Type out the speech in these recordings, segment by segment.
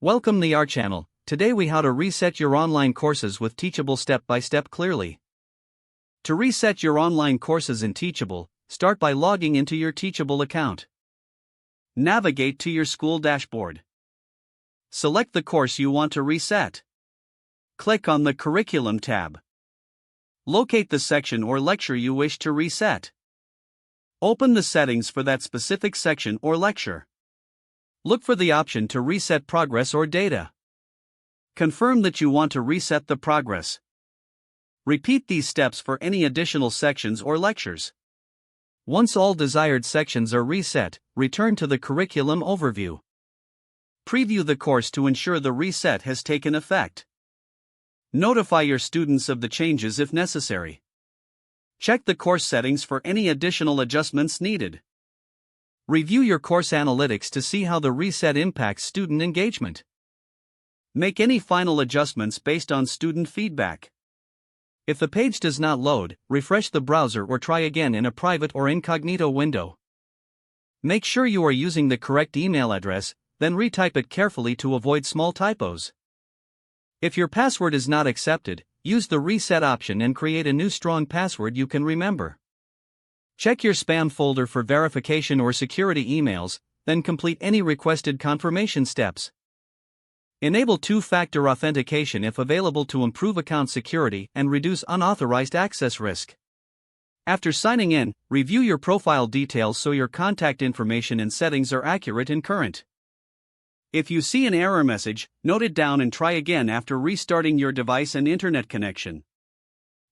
Welcome to our channel. Today we how to reset your online courses with Teachable step by step clearly. To reset your online courses in Teachable, start by logging into your Teachable account. Navigate to your school dashboard. Select the course you want to reset. Click on the Curriculum tab. Locate the section or lecture you wish to reset. Open the settings for that specific section or lecture. Look for the option to reset progress or data. Confirm that you want to reset the progress. Repeat these steps for any additional sections or lectures. Once all desired sections are reset, return to the curriculum overview. Preview the course to ensure the reset has taken effect. Notify your students of the changes if necessary. Check the course settings for any additional adjustments needed. Review your course analytics to see how the reset impacts student engagement. Make any final adjustments based on student feedback. If the page does not load, refresh the browser or try again in a private or incognito window. Make sure you are using the correct email address, then retype it carefully to avoid small typos. If your password is not accepted, use the reset option and create a new strong password you can remember. Check your spam folder for verification or security emails, then complete any requested confirmation steps. Enable two-factor authentication if available to improve account security and reduce unauthorized access risk. After signing in, review your profile details so your contact information and settings are accurate and current. If you see an error message, note it down and try again after restarting your device and internet connection.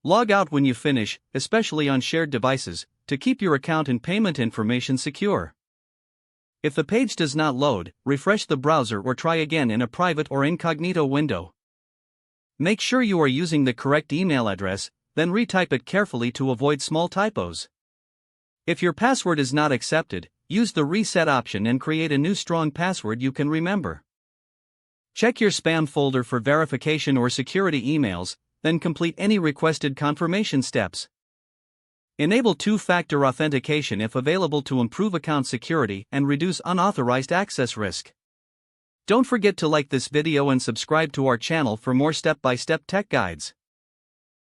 Log out when you finish, especially on shared devices, to keep your account and payment information secure. If the page does not load, refresh the browser or try again in a private or incognito window. Make sure you are using the correct email address, then retype it carefully to avoid small typos. If your password is not accepted, use the reset option and create a new strong password you can remember. Check your spam folder for verification or security emails, then complete any requested confirmation steps. Enable two-factor authentication if available to improve account security and reduce unauthorized access risk. Don't forget to like this video and subscribe to our channel for more step-by-step tech guides.